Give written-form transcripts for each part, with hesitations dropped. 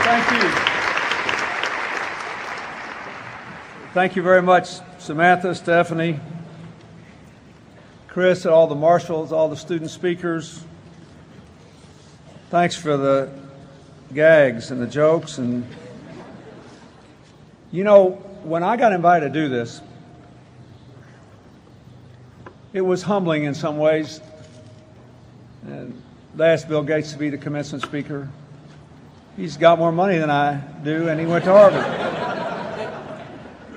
Thank you. Thank you very much, Samantha, Stephanie, Chris, all the marshals, all the student speakers. Thanks for the gags and the jokes. And you know, when I got invited to do this, it was humbling in some ways. And they asked Bill Gates to be the commencement speaker. He's got more money than I do, and he went to Harvard.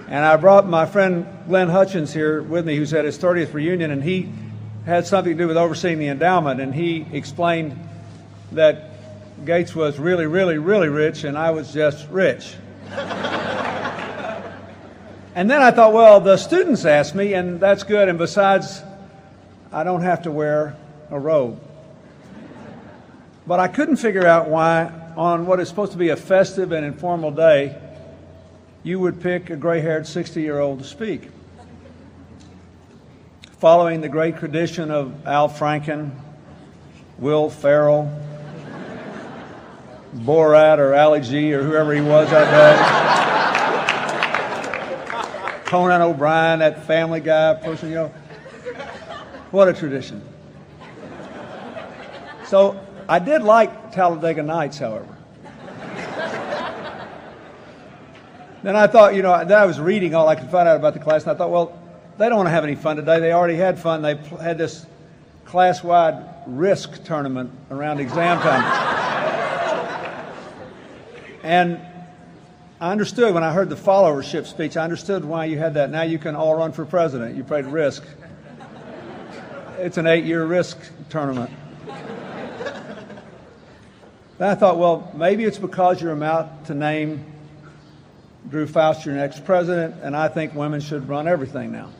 And I brought my friend Glenn Hutchins here with me, who's at his 30th reunion, and he had something to do with overseeing the endowment, and he explained that Gates was really, really, really rich, and I was just rich. And then I thought, well, the students asked me, and that's good, and besides, I don't have to wear a robe. But I couldn't figure out why, on what is supposed to be a festive and informal day, you would pick a gray-haired 60-year-old to speak. Following the great tradition of Al Franken, Will Ferrell, Borat or Ali G or whoever he was that day, Conan O'Brien, that Family Guy person, you know. What a tradition. So I did like Talladega Nights, however. Then I thought, you know, then I was reading all I could find out about the class, and I thought, well, they don't want to have any fun today. They already had fun. They had this class-wide Risk tournament around exam time. And I understood when I heard the followership speech, I understood why you had that. Now you can all run for president. You played Risk. It's an 8-year Risk tournament. Then I thought, well, maybe it's because you're about to name Drew Faust your next president, and I think women should run everything now.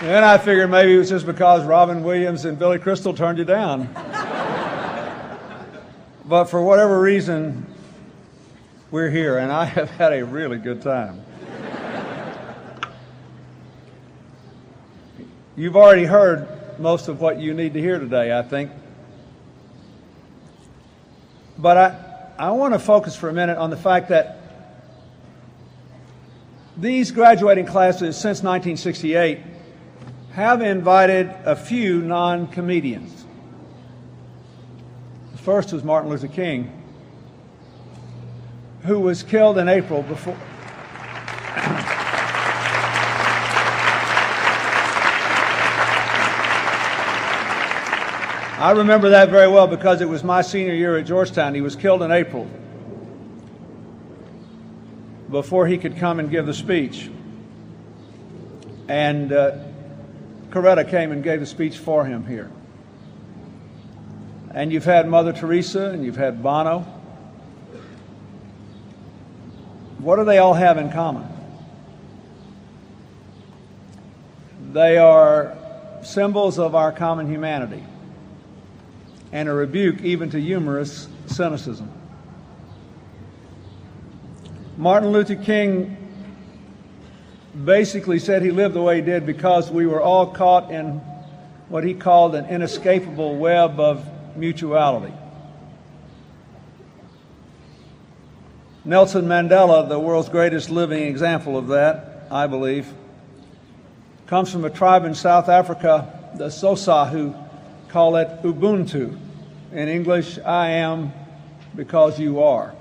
And then I figured maybe it was just because Robin Williams and Billy Crystal turned you down. But for whatever reason, we're here, and I have had a really good time. You've already heard most of what you need to hear today, I think. But I want to focus for a minute on the fact that these graduating classes since 1968 have invited a few non-comedians. The first was Martin Luther King, who was killed in April before. I remember that very well because it was my senior year at Georgetown. He was killed in April before he could come and give the speech. And Coretta came and gave the speech for him here. And you've had Mother Teresa and you've had Bono. What do they all have in common? They are symbols of our common humanity and a rebuke even to humorous cynicism. Martin Luther King basically said he lived the way he did because we were all caught in what he called an inescapable web of mutuality. Nelson Mandela, the world's greatest living example of that, I believe, comes from a tribe in South Africa, the Xhosa, who call it Ubuntu. In English, I am because you are.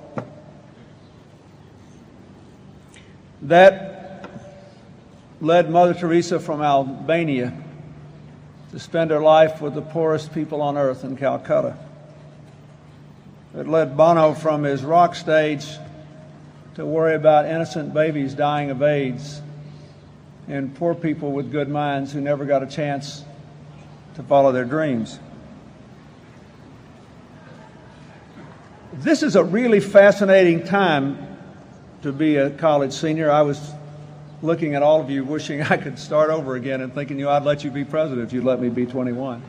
That led Mother Teresa from Albania to spend her life with the poorest people on earth in Calcutta. It led Bono from his rock stage to worry about innocent babies dying of AIDS and poor people with good minds who never got a chance to follow their dreams. This is a really fascinating time to be a college senior. I was looking at all of you wishing I could start over again and thinking, I'd let you be president if you'd let me be 21.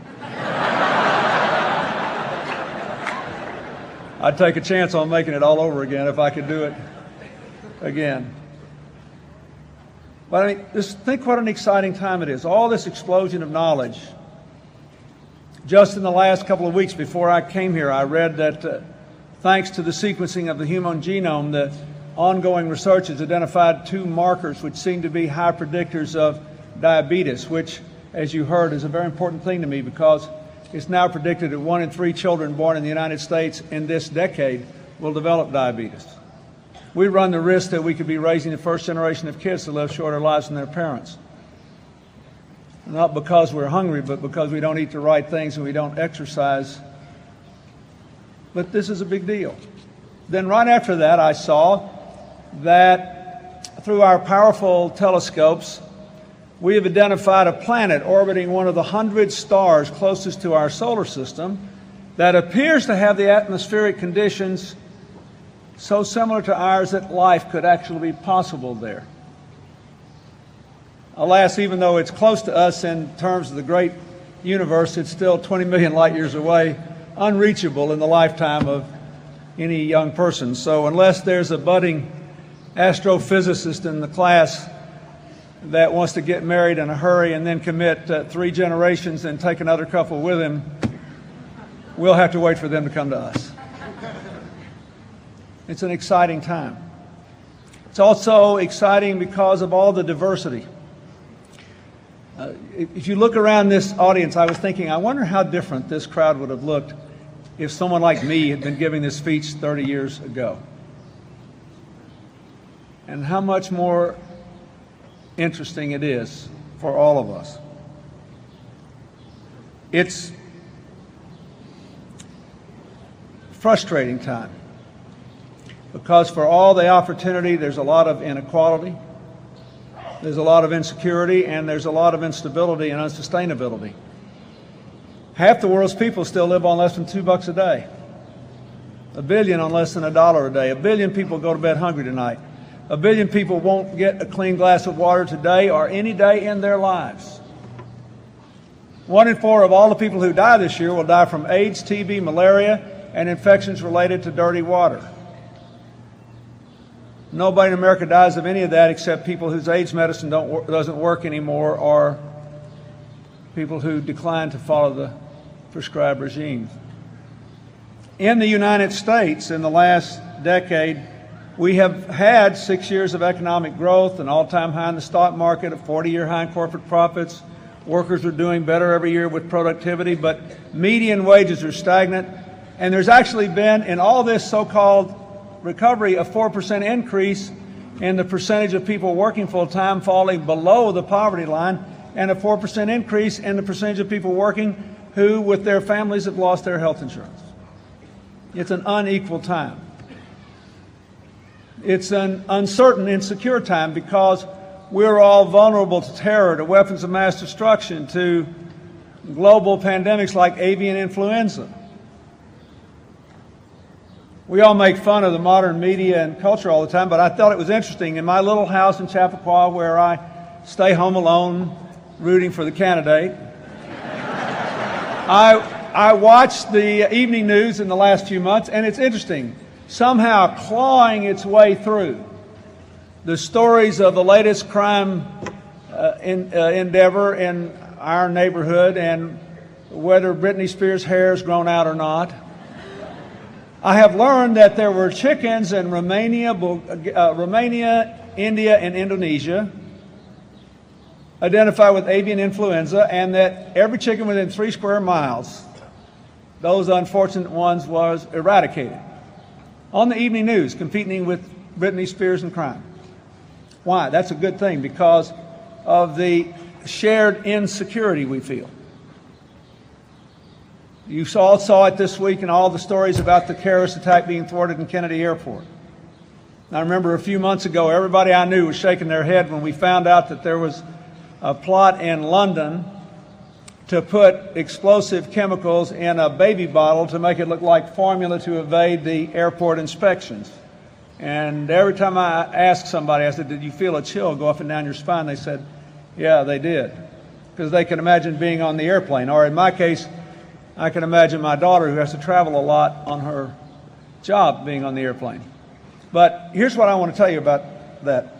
I'd take a chance on making it all over again if I could do it again. But I mean, just think what an exciting time it is. All this explosion of knowledge. Just in the last couple of weeks before I came here, I read that thanks to the sequencing of the human genome, the ongoing research has identified 2 markers which seem to be high predictors of diabetes, which, as you heard, is a very important thing to me because it's now predicted that 1 in 3 children born in the United States in this decade will develop diabetes. We run the risk that we could be raising the first generation of kids to live shorter lives than their parents. Not because we're hungry, but because we don't eat the right things and we don't exercise. But this is a big deal. Then right after that, I saw that through our powerful telescopes, we have identified a planet orbiting one of the 100 stars closest to our solar system that appears to have the atmospheric conditions so similar to ours that life could actually be possible there. Alas, even though it's close to us in terms of the great universe, it's still 20 million light years away, unreachable in the lifetime of any young person. So unless there's a budding astrophysicist in the class that wants to get married in a hurry and then commit 3 generations and take another couple with him, we'll have to wait for them to come to us. It's an exciting time. It's also exciting because of all the diversity. If you look around this audience, I was thinking, I wonder how different this crowd would have looked if someone like me had been giving this speech 30 years ago. And how much more interesting it is for all of us. It's frustrating time because for all the opportunity, there's a lot of inequality, there's a lot of insecurity, and there's a lot of instability and unsustainability. Half the world's people still live on less than $2 a day. 1 billion on less than $1 a day. 1 billion people go to bed hungry tonight. 1 billion people won't get a clean glass of water today or any day in their lives. 1 in 4 of all the people who die this year will die from AIDS, TB, malaria, and infections related to dirty water. Nobody in America dies of any of that except people whose AIDS medicine doesn't work anymore or people who decline to follow the prescribed regime. In the United States, in the last decade, we have had 6 years of economic growth, an all-time high in the stock market, a 40-year high in corporate profits. Workers are doing better every year with productivity, but median wages are stagnant. And there's actually been, in all this so-called recovery, a 4% increase in the percentage of people working full-time falling below the poverty line, and a 4% increase in the percentage of people working who, with their families, have lost their health insurance. It's an unequal time. It's an uncertain, insecure time because we're all vulnerable to terror, to weapons of mass destruction, to global pandemics like avian influenza. We all make fun of the modern media and culture all the time, but I thought it was interesting. In my little house in Chappaqua, where I stay home alone, rooting for the candidate, I watched the evening news in the last few months, and it's interesting. Somehow clawing its way through the stories of the latest crime endeavor in our neighborhood and whether Britney Spears' hair has grown out or not. I have learned that there were chickens in Romania, India, and Indonesia identified with avian influenza, and that every chicken within 3 square miles, those unfortunate ones, was eradicated. On the evening news, competing with Britney Spears in crime. Why? That's a good thing because of the shared insecurity we feel. You all saw it this week in all the stories about the terrorist attack being thwarted in Kennedy Airport. I remember a few months ago, everybody I knew was shaking their head when we found out that there was a plot in London to put explosive chemicals in a baby bottle to make it look like formula to evade the airport inspections. And every time I asked somebody, I said, did you feel a chill go up and down your spine? They said, yeah, they did. Because they can imagine being on the airplane. Or in my case, I can imagine my daughter, who has to travel a lot on her job, being on the airplane. But here's what I want to tell you about that.